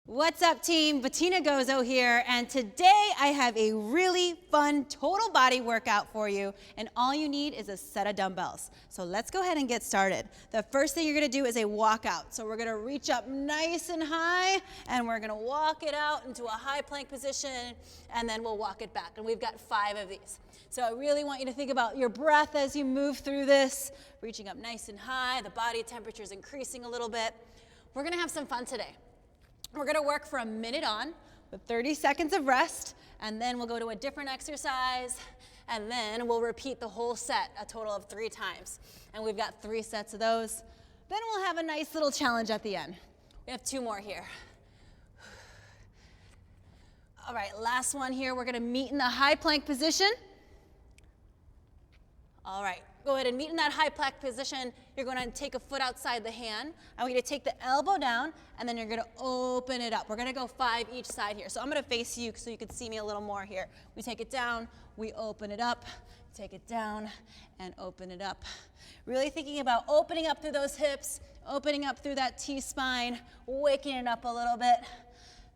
What's up, team? Bettina Gozo here, and today I have a really fun total body workout for you, and all you need is a set of dumbbells. So let's go ahead and get started. The first thing you're gonna do is a walkout. So we're gonna reach up nice and high, and we're gonna walk it out into a high plank position, and then we'll walk it back, and we've got 5 of these. So I really want you to think about your breath as you move through this, reaching up nice and high, the body temperature is increasing a little bit. We're gonna have some fun today. We're gonna work for a minute on with 30 seconds of rest, and then we'll go to a different exercise, and then we'll repeat the whole set a total of 3 times. And we've got 3 sets of those. Then we'll have a nice little challenge at the end. We have 2 more here. All right, last one here. We're gonna meet in the high plank position. All right, go ahead and meet in that high plank position. You're going to take a foot outside the hand. I want you to take the elbow down, and then you're going to open it up. We're going to go 5 each side here. So I'm going to face you so you can see me a little more here. We take it down, we open it up, take it down, and open it up. Really thinking about opening up through those hips, opening up through that T-spine, waking it up a little bit.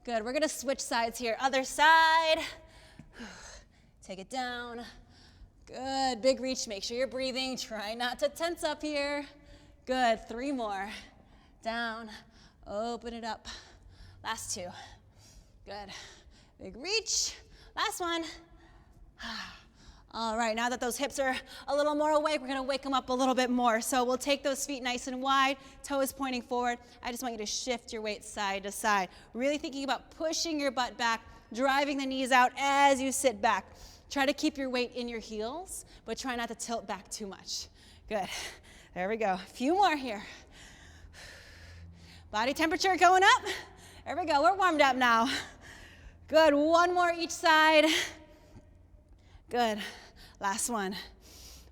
Good, we're going to switch sides here. Other side. Take it down. Good, big reach, make sure you're breathing. Try not to tense up here. Good, 3 more. Down, open it up. Last 2. Good, big reach. Last one. All right, now that those hips are a little more awake, we're gonna wake them up a little bit more. So we'll take those feet nice and wide, toes pointing forward. I just want you to shift your weight side to side. Really thinking about pushing your butt back, driving the knees out as you sit back. Try to keep your weight in your heels, but try not to tilt back too much. Good. There we go. A few more here. Body temperature going up. There we go. We're warmed up now. Good. 1 more each side. Good. Last one.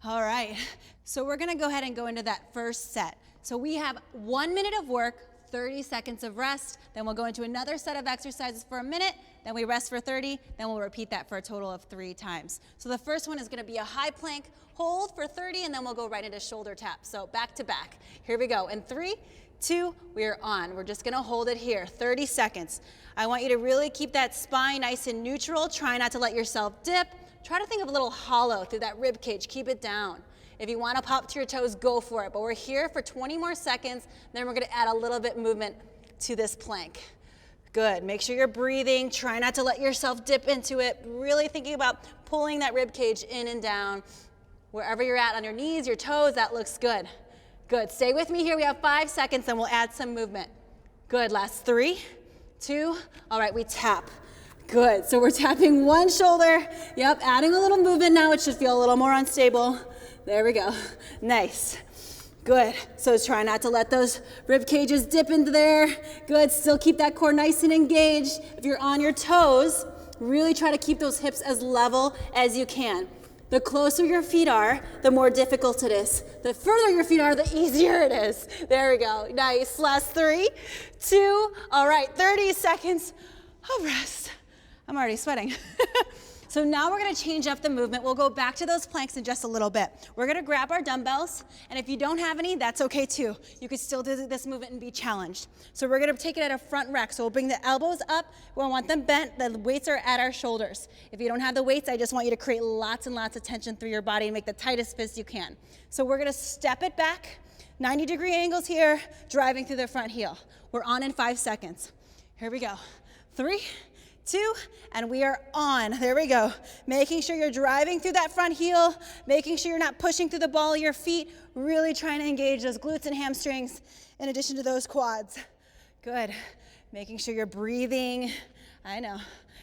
All right. So we're going to go ahead and go into that first set. So we have 1 minute of work, 30 seconds of rest, then we'll go into another set of exercises for a minute, then we rest for 30, then we'll repeat that for a total of 3 times. So the first one is gonna be a high plank, hold for 30, and then we'll go right into shoulder taps. So back to back. Here we go. In 3, 2, we're on. We're just gonna hold it here, 30 seconds. I want you to really keep that spine nice and neutral. Try not to let yourself dip. Try to think of a little hollow through that rib cage. Keep it down. If you want to pop to your toes, go for it. But we're here for 20 more seconds. Then we're going to add a little bit movement to this plank. Good. Make sure you're breathing. Try not to let yourself dip into it. Really thinking about pulling that rib cage in and down. Wherever you're at on your knees, your toes, that looks good. Good. Stay with me here. We have 5 seconds, and we'll add some movement. Good. Last 3, 2. All right, we tap. Good. So we're tapping one shoulder. Yep, adding a little movement now. It should feel a little more unstable. There we go. Nice. Good. So try not to let those rib cages dip into there. Good. Still keep that core nice and engaged. If you're on your toes, really try to keep those hips as level as you can. The closer your feet are, the more difficult it is. The further your feet are, the easier it is. There we go. Nice. Last 3, 2. All right. 30 seconds of rest. I'm already sweating. So now we're gonna change up the movement. We'll go back to those planks in just a little bit. We're gonna grab our dumbbells, and if you don't have any, that's okay too. You could still do this movement and be challenged. So we're gonna take it at a front rack. So we'll bring the elbows up. We want them bent. The weights are at our shoulders. If you don't have the weights, I just want you to create lots and lots of tension through your body and make the tightest fist you can. So we're gonna step it back, 90-degree angles here, driving through the front heel. We're on in 5 seconds. Here we go. 3, 2, and we are on. There we go. Making sure you're driving through that front heel, making sure you're not pushing through the ball of your feet, really trying to engage those glutes and hamstrings in addition to those quads. Good. Making sure you're breathing. I know.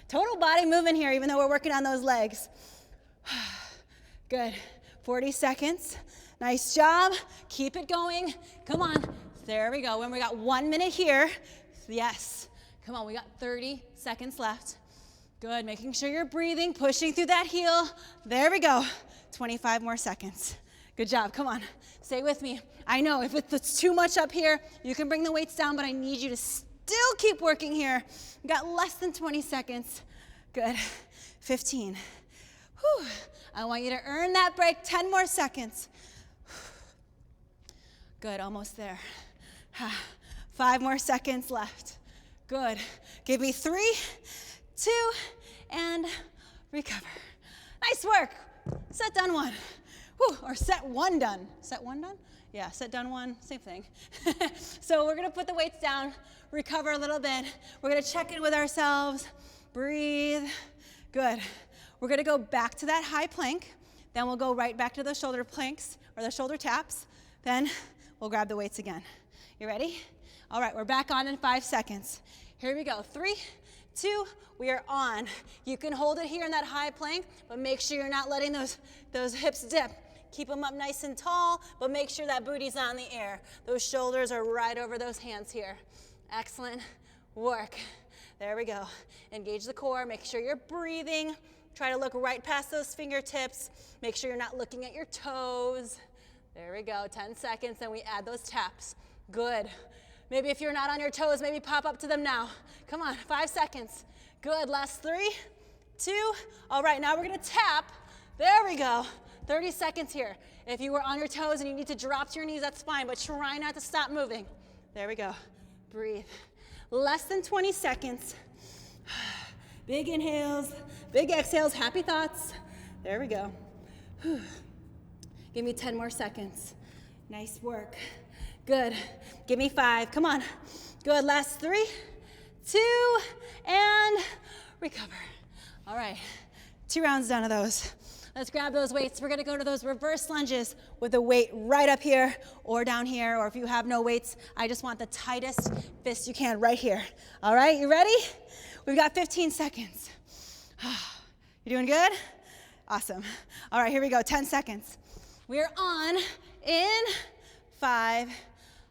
Total body movement here, even though we're working on those legs. Good. 40 seconds. Nice job. Keep it going. Come on. There we go. And we got 1 minute here. Yes. Come on, we got 30 seconds left. Good, making sure you're breathing, pushing through that heel. There we go, 25 more seconds. Good job, come on, stay with me. I know, if it's too much up here, you can bring the weights down, but I need you to still keep working here. We got less than 20 seconds. Good, 15. Whew. I want you to earn that break, 10 more seconds. Good, almost there. 5 more seconds left. Good. Give me 3, 2, and recover. Nice work. Set done 1. Whew, or set 1 done. Set 1 done? Yeah, set done 1, same thing. So we're gonna put the weights down, recover a little bit. We're gonna check in with ourselves, breathe. Good. We're gonna go back to that high plank. Then we'll go right back to the shoulder planks or the shoulder taps. Then we'll grab the weights again. You ready? All right, we're back on in 5 seconds. Here we go. 3, 2, we are on. You can hold it here in that high plank, but make sure you're not letting those hips dip. Keep them up nice and tall, but make sure that booty's on the air. Those shoulders are right over those hands here. Excellent work. There we go. Engage the core. Make sure you're breathing. Try to look right past those fingertips. Make sure you're not looking at your toes. There we go. 10 seconds, then we add those taps. Good. Maybe if you're not on your toes, maybe pop up to them now. Come on, 5 seconds. Good. Last 3, 2. All right, now we're going to tap. There we go. 30 seconds here. If you were on your toes and you need to drop to your knees, that's fine, but try not to stop moving. There we go. Breathe. Less than 20 seconds. Big inhales, big exhales, happy thoughts. There we go. Give me 10 more seconds. Nice work. Good. Give me 5. Come on. Good. Last 3, 2, and recover. All right. 2 rounds done of those. Let's grab those weights. We're going to go to those reverse lunges with the weight right up here or down here, or if you have no weights, I just want the tightest fist you can right here. All right, you ready? We've got 15 seconds. You doing good? Awesome. All right, here we go, 10 seconds. We're on in 5.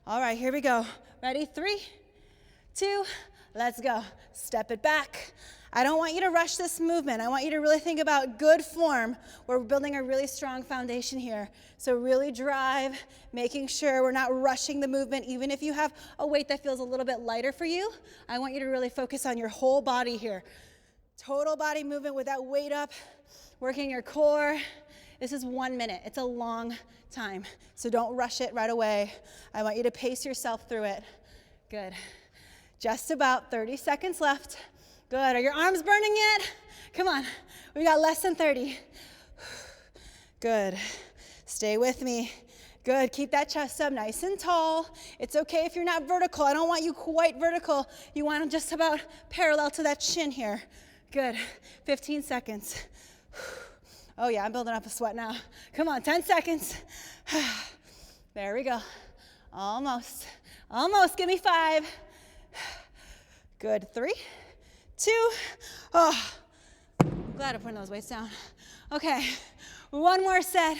All right, here we go. Ready? 3, 2, let's go. Step it back. I don't want you to rush this movement. I want you to really think about good form. We're building a really strong foundation here. So really drive, making sure we're not rushing the movement. Even if you have a weight that feels a little bit lighter for you, I want you to really focus on your whole body here. Total body movement with that weight up, working your core. This is 1 minute. It's a long time. So don't rush it right away. I want you to pace yourself through it. Good. Just about 30 seconds left. Good. Are your arms burning yet? Come on. We got less than 30. Good. Stay with me. Good. Keep that chest up nice and tall. It's okay if you're not vertical. I don't want you quite vertical. You want them just about parallel to that chin here. Good. 15 seconds. Oh, yeah, I'm building up a sweat now. Come on, 10 seconds. There we go. Almost. Almost. Give me 5. Good. 3, 2. Oh, I'm glad I'm putting those weights down. Okay, 1 more set,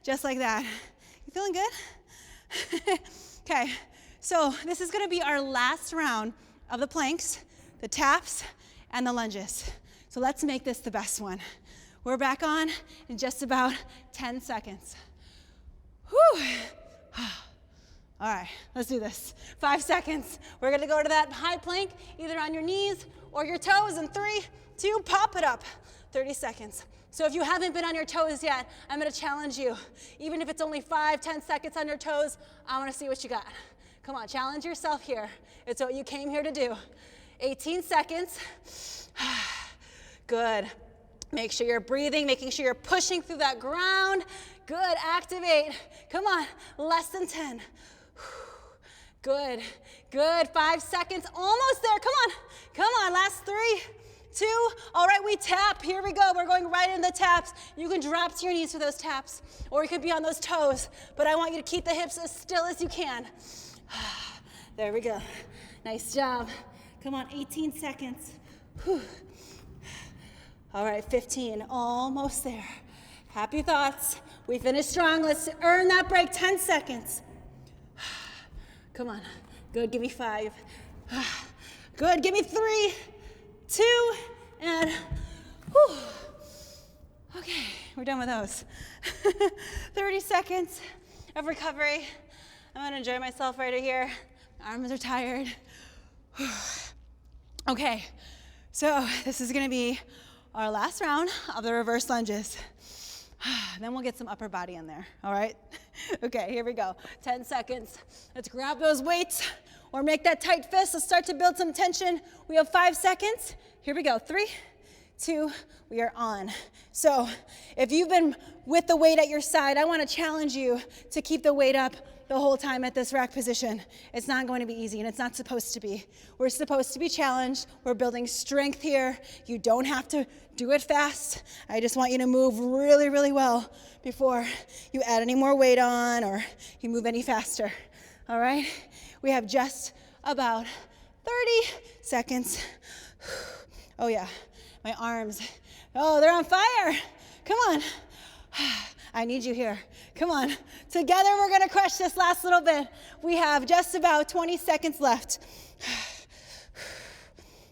just like that. You feeling good? Okay, so this is gonna be our last round of the planks, the taps, and the lunges. So let's make this the best one. We're back on in just about 10 seconds. Whew. All right, let's do this. 5 seconds. We're gonna go to that high plank, either on your knees or your toes, in 3, 2, pop it up. 30 seconds. So if you haven't been on your toes yet, I'm gonna challenge you. Even if it's only 5, 10 seconds on your toes, I wanna see what you got. Come on, challenge yourself here. It's what you came here to do. 18 seconds. Good. Make sure you're breathing, making sure you're pushing through that ground. Good, activate. Come on, less than 10. Good, good, 5 seconds, almost there, come on, last 3, 2, all right, we tap, here we go, we're going right in the taps. You can drop to your knees for those taps, or you could be on those toes, but I want you to keep the hips as still as you can. There we go, nice job. Come on, 18 seconds. Whew. All right, 15, almost there. Happy thoughts, we finished strong, let's earn that break, 10 seconds. Come on, good, give me 5. Good, give me 3, 2, and whew. Okay, we're done with those. 30 seconds of recovery. I'm gonna enjoy myself right here. My arms are tired. Okay, so this is gonna be our last round of the reverse lunges. Then we'll get some upper body in there, all right? Okay, here we go. 10 seconds. Let's grab those weights. or make that tight fist. Let's start to build some tension. We have 5 seconds. Here we go. 3, 2, we are on. So if you've been with the weight at your side, I want to challenge you to keep the weight up the whole time at this rack position. It's not going to be easy, and it's not supposed to be. We're supposed to be challenged. We're building strength here. You don't have to do it fast. I just want you to move really, really well before you add any more weight on or you move any faster. All right? We have just about 30 seconds. Oh yeah, my arms. Oh, they're on fire. Come on. I need you here. Come on. Together we're going to crush this last little bit. We have just about 20 seconds left.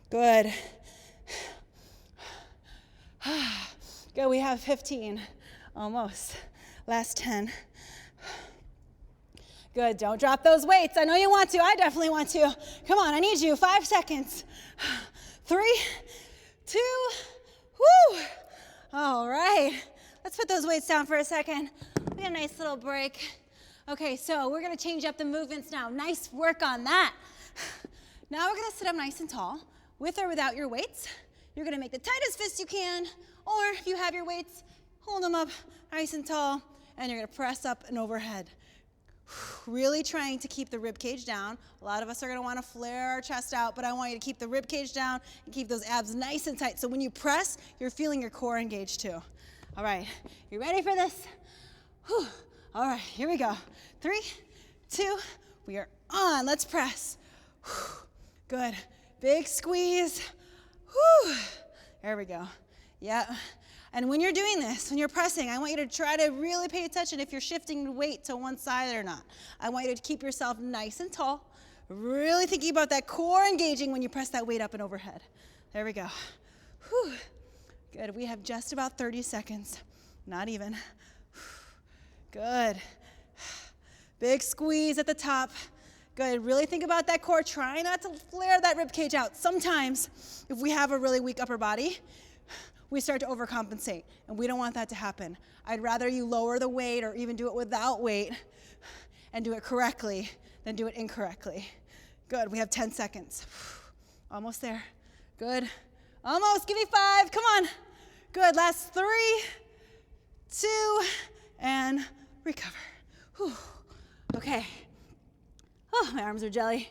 Good. Good, we have 15. Almost. Last 10. Good, don't drop those weights. I know you want to. I definitely want to. Come on, I need you. 5 seconds. 3, 2, whoo. All right. Let's put those weights down for a second. We got a nice little break. Okay, so we're gonna change up the movements now. Nice work on that. Now we're gonna sit up nice and tall, with or without your weights. You're gonna make the tightest fist you can, or if you have your weights, hold them up nice and tall, and you're gonna press up and overhead. Really trying to keep the rib cage down. A lot of us are gonna wanna flare our chest out, but I want you to keep the rib cage down and keep those abs nice and tight. So when you press, you're feeling your core engaged too. All right, you ready for this? Whew. All right, here we go. 3, 2, we are on. Let's press. Whew. Good. Big squeeze. Whew. There we go. Yeah. And when you're doing this, when you're pressing, I want you to try to really pay attention if you're shifting the weight to one side or not. I want you to keep yourself nice and tall, really thinking about that core engaging when you press that weight up and overhead. There we go. Whew. Good, we have just about 30 seconds. Not even. Good. Big squeeze at the top. Good, really think about that core. Try not to flare that rib cage out. Sometimes, if we have a really weak upper body, we start to overcompensate, and we don't want that to happen. I'd rather you lower the weight or even do it without weight and do it correctly than do it incorrectly. Good, we have 10 seconds. Almost there. Good. Almost, give me 5, come on. Good, last 3, 2, and recover. Whew. Okay. Oh, my arms are jelly.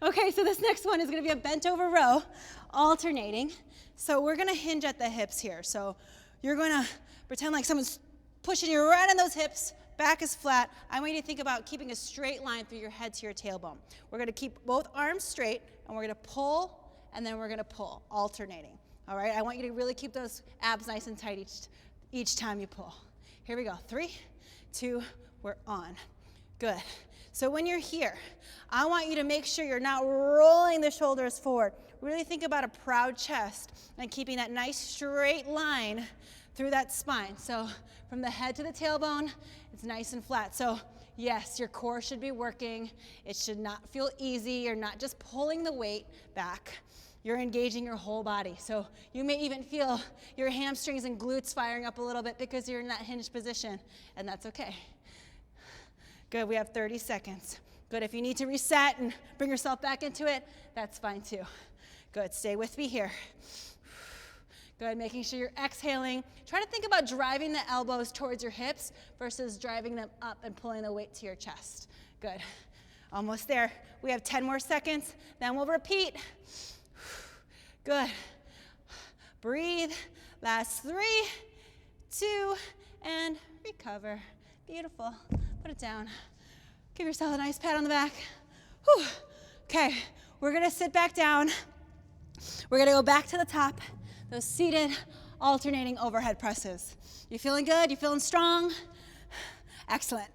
Okay, so this next one is gonna be a bent over row, alternating. So we're gonna hinge at the hips here. So you're gonna pretend like someone's pushing you right on those hips, back is flat. I want you to think about keeping a straight line through your head to your tailbone. We're gonna keep both arms straight, and we're gonna pull, and then we're gonna pull, alternating. All right, I want you to really keep those abs nice and tight each time you pull. Here we go, 3, 2, we're on. Good. So when you're here, I want you to make sure you're not rolling the shoulders forward. Really think about a proud chest and keeping that nice straight line through that spine. So from the head to the tailbone, it's nice and flat. So yes, your core should be working. It should not feel easy. You're not just pulling the weight back. You're engaging your whole body. So you may even feel your hamstrings and glutes firing up a little bit because you're in that hinged position, and that's okay. Good, we have 30 seconds. Good, if you need to reset and bring yourself back into it, that's fine too. Good, stay with me here. Good, making sure you're exhaling. Try to think about driving the elbows towards your hips versus driving them up and pulling the weight to your chest. Good, almost there. We have 10 more seconds, then we'll repeat. Good. Breathe. Last 3, 2, and recover. Beautiful. Put it down. Give yourself a nice pat on the back. Whew. Okay, we're gonna sit back down. We're gonna go back to the top. Those seated, alternating overhead presses. You feeling good? You feeling strong? Excellent.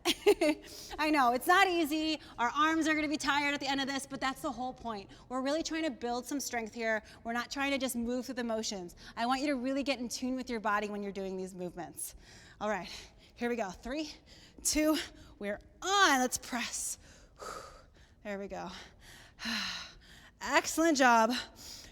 I know, it's not easy. Our arms are gonna be tired at the end of this, but that's the whole point. We're really trying to build some strength here. We're not trying to just move through the motions. I want you to really get in tune with your body when you're doing these movements. All right, here we go. 3, 2, we're on. Let's press. There we go. Excellent job.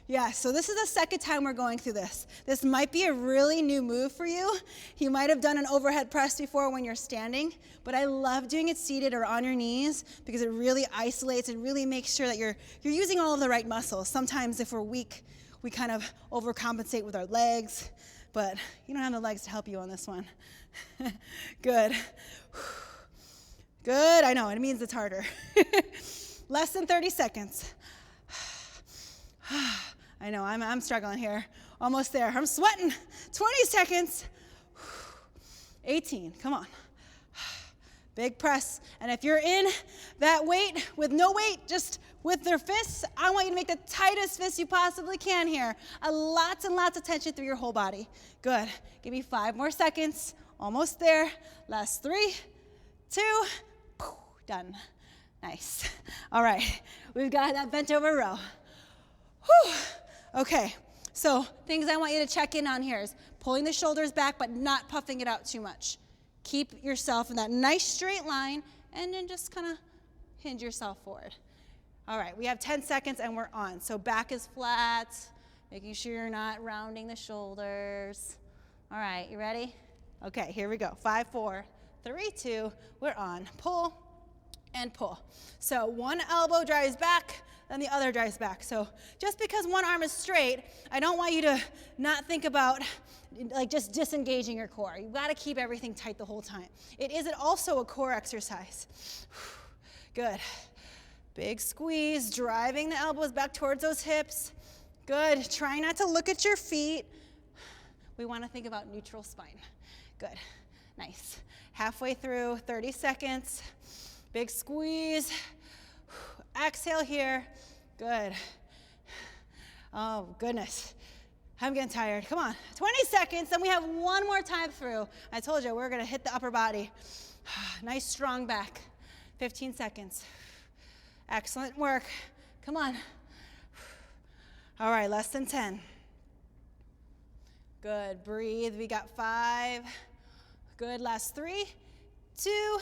Yeah, so this is the second time we're going through this. This might be a really new move for you. You might have done an overhead press before when you're standing, but I love doing it seated or on your knees because it really isolates and really makes sure that you're using all of the right muscles. Sometimes if we're weak, we kind of overcompensate with our legs, but you don't have the legs to help you on this one. Good. Good, I know, it means it's harder. Less than 30 seconds. I know, I'm struggling here. Almost there, I'm sweating. 20 seconds. 18, come on. Big press, and if you're in that weight with no weight, just with their fists, I want you to make the tightest fist you possibly can here. Lots and lots of tension through your whole body. Good, give me 5 more seconds. Almost there, last 3, 2, done. Nice. All right, we've got that bent over row. Whew. Okay, so things I want you to check in on here is pulling the shoulders back but not puffing it out too much. Keep yourself in that nice straight line and then just kind of hinge yourself forward. All right, we have 10 seconds and we're on. So back is flat, making sure you're not rounding the shoulders. All right, you ready? Okay, here we go. 5, 4, 3, 2, we're on. Pull and pull. So one elbow drives back, then the other drives back. So just because one arm is straight, I don't want you to not think about like just disengaging your core. You've got to keep everything tight the whole time. It is also a core exercise. Good. Big squeeze, driving the elbows back towards those hips. Good. Try not to look at your feet. We want to think about neutral spine. Good. Nice. Halfway through, 30 seconds. Big squeeze. Exhale here. Good. Oh, goodness. I'm getting tired. Come on. 20 seconds, then we have one more time through. I told you, we're going to hit the upper body. Nice, strong back. 15 seconds. Excellent work. Come on. All right, less than 10. Good. Breathe. We got 5. Good. Last 3, 2,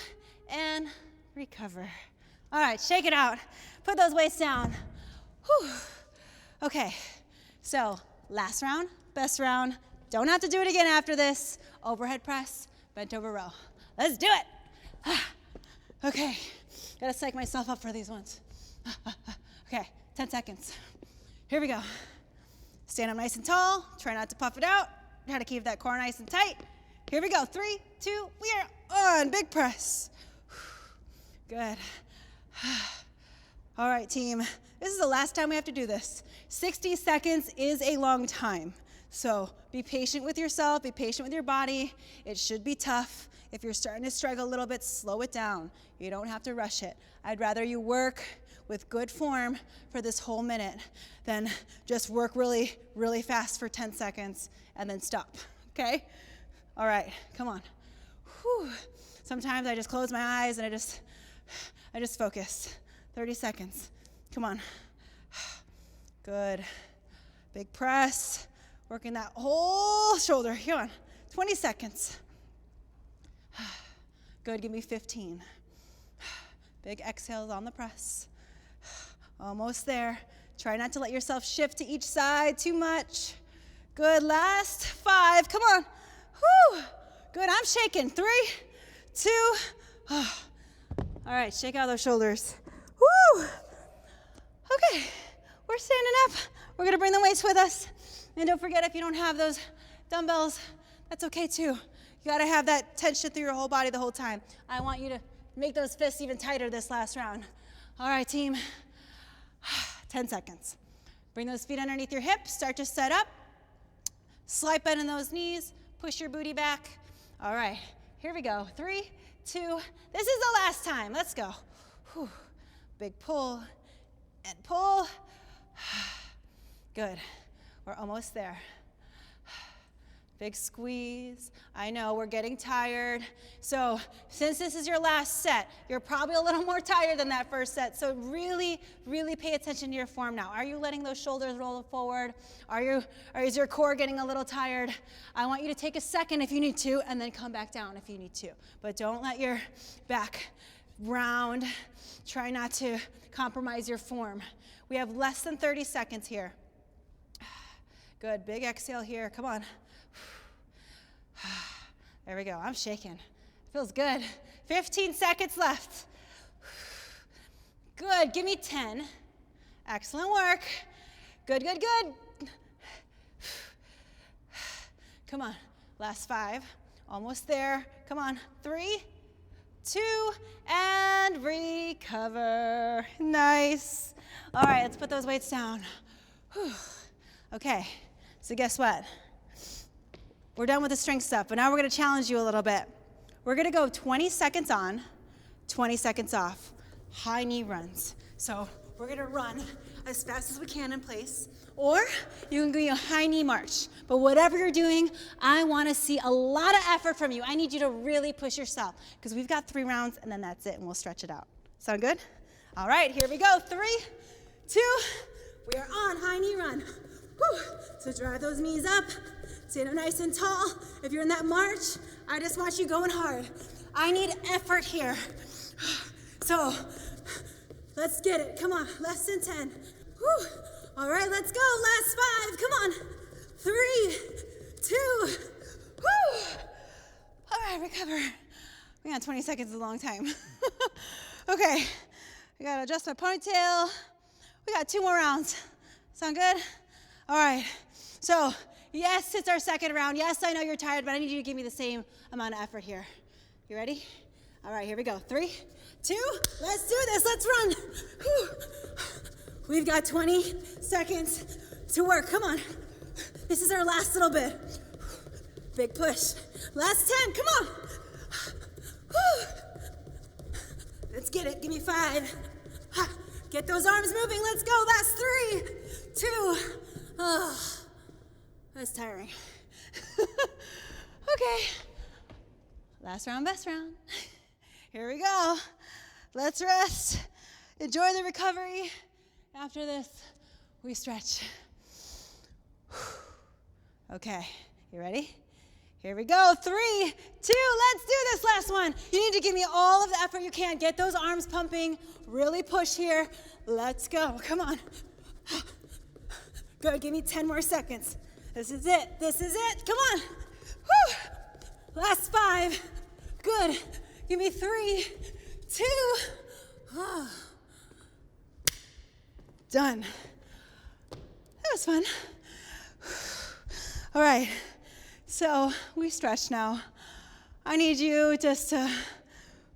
and recover. All right, shake it out. Put those weights down. Whew. Okay, so last round, best round. Don't have to do it again after this. Overhead press, bent over row. Let's do it. Okay, gotta psych myself up for these ones. Okay, 10 seconds. Here we go. Stand up nice and tall. Try not to puff it out. Try to keep that core nice and tight. Here we go. 3, 2, we are on. Big press. Good. All right, team. This is the last time we have to do this. 60 seconds is a long time. So be patient with yourself. Be patient with your body. It should be tough. If you're starting to struggle a little bit, slow it down. You don't have to rush it. I'd rather you work with good form for this whole minute than just work really, really fast for 10 seconds and then stop, okay? All right, come on. Whew. Sometimes I just close my eyes and I just focus. 30 seconds. Come on. Good. Big press. Working that whole shoulder. Come on. 20 seconds. Good. Give me 15. Big exhales on the press. Almost there. Try not to let yourself shift to each side too much. Good. Last 5. Come on. Whew. Good. I'm shaking. 3, 2. All right. Shake out those shoulders. Woo. Okay. We're standing up. We're going to bring the weights with us. And don't forget, if you don't have those dumbbells, that's okay too. You got to have that tension through your whole body the whole time. I want you to make those fists even tighter this last round. All right, team. 10 seconds. Bring those feet underneath your hips. Start to set up. Slight bend in those knees. Push your booty back. All right. Here we go. 3, 2. This is the last time. Let's go. Whew. Big pull and pull. Good. We're almost there. Big squeeze. I know we're getting tired. So since this is your last set, you're probably a little more tired than that first set. So really, really pay attention to your form now. Are you letting those shoulders roll forward? Is your core getting a little tired? I want you to take a second if you need to, and then come back down if you need to. But don't let your back round. Try not to compromise your form. We have less than 30 seconds here. Good, big exhale here, come on. There we go, I'm shaking. Feels good. 15 seconds left. Good, give me 10. Excellent work. Good, good, good. Come on, last 5. Almost there. Come on, 3, 2, and recover. Nice. All right, let's put those weights down. Whew. Okay, so guess what? We're done with the strength stuff, but now we're gonna challenge you a little bit. We're gonna go 20 seconds on, 20 seconds off, high knee runs. So we're gonna run as fast as we can in place, or you can do a high knee march. But whatever you're doing, I wanna see a lot of effort from you. I need you to really push yourself, because we've got 3 rounds and then that's it, and we'll stretch it out. Sound good? All right, here we go. 3, 2, we are on high knee run. Whew. So drive those knees up. Stand up nice and tall. If you're in that march, I just want you going hard. I need effort here. So let's get it. Come on, less than 10. Whew. All right, let's go. Last 5. Come on. 3, 2. Whew. All right, recover. We got 20 seconds is a long time. Okay, I gotta adjust my ponytail. We got 2 more rounds. Sound good? All right, so yes, it's our second round. Yes, I know you're tired, but I need you to give me the same amount of effort here. You ready? All right, here we go. 3, 2, let's do this. Let's run. Whew. We've got 20 seconds to work. Come on. This is our last little bit. Big push. Last 10. Come on. Whew. Let's get it. Give me 5. Get those arms moving. Let's go. Last 3, 2. Oh. That's tiring. Okay. Last round, best round. Here we go. Let's rest. Enjoy the recovery. After this, we stretch. Okay, you ready? Here we go. 3, 2, let's do this last one. You need to give me all of the effort you can. Get those arms pumping. Really push here. Let's go. Come on. Good, give me 10 more seconds. This is it. This is it. Come on. Whew. Last 5. Good. Give me 3, 2. Oh. Done. That was fun. All right. So we stretch now. I need you just to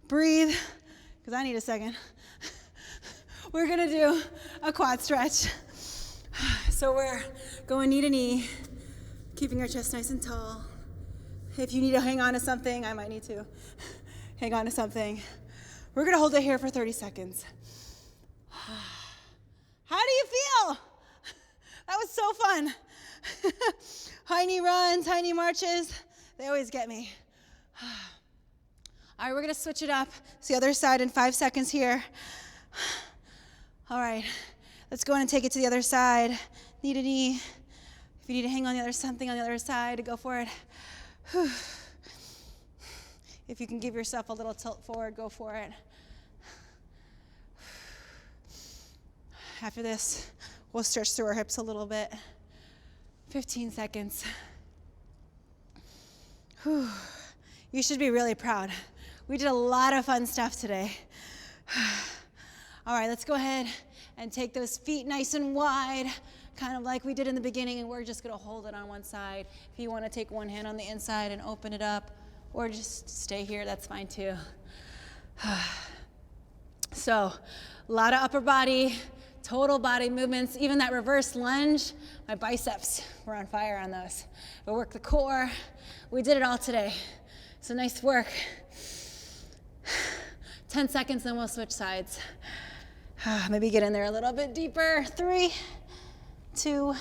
breathe, because I need a second. We're going to do a quad stretch. So we're going knee to knee, keeping our chest nice and tall. If you need to hang on to something, I might need to hang on to something. We're going to hold it here for 30 seconds. How do you feel? That was so fun. High knee runs, high knee marches, they always get me. All right, we're going to switch it up. It's the other side in 5 seconds here. All right, let's go in and take it to the other side. Knee to knee. If you need to hang on something on the other side, go for it. Whew. If you can give yourself a little tilt forward, go for it. After this, we'll stretch through our hips a little bit. 15 seconds. Whew. You should be really proud. We did a lot of fun stuff today. All right, let's go ahead and take those feet nice and wide, kind of like we did in the beginning, and we're just gonna hold it on one side. If you wanna take one hand on the inside and open it up, or just stay here, that's fine too. So, a lot of upper body, total body movements, even that reverse lunge, my biceps were on fire on those. We worked the core, we did it all today. So nice work. 10 seconds, then we'll switch sides. Maybe get in there a little bit deeper. 3, 2,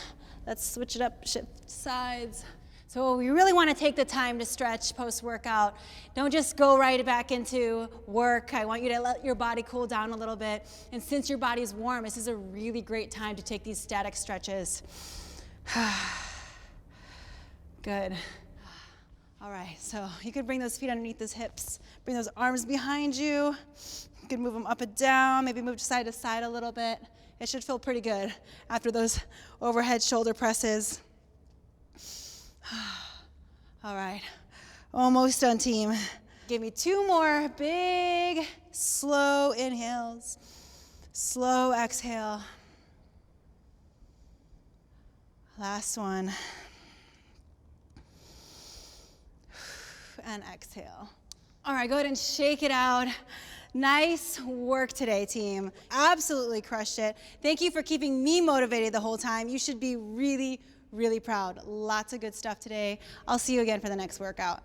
let's switch it up, shift sides. So we really want to take the time to stretch post-workout. Don't just go right back into work. I want you to let your body cool down a little bit. And since your body's warm, this is a really great time to take these static stretches. Good. All right, so you can bring those feet underneath those hips. Bring those arms behind you. You can move them up and down, maybe move side to side a little bit. It should feel pretty good after those overhead shoulder presses. All right, almost done, team. Give me 2 more big, slow inhales. Slow exhale. Last one. And exhale. All right, go ahead and shake it out. Nice work today, team. Absolutely crushed it. Thank you for keeping me motivated the whole time. You should be really, really proud. Lots of good stuff today. I'll see you again for the next workout.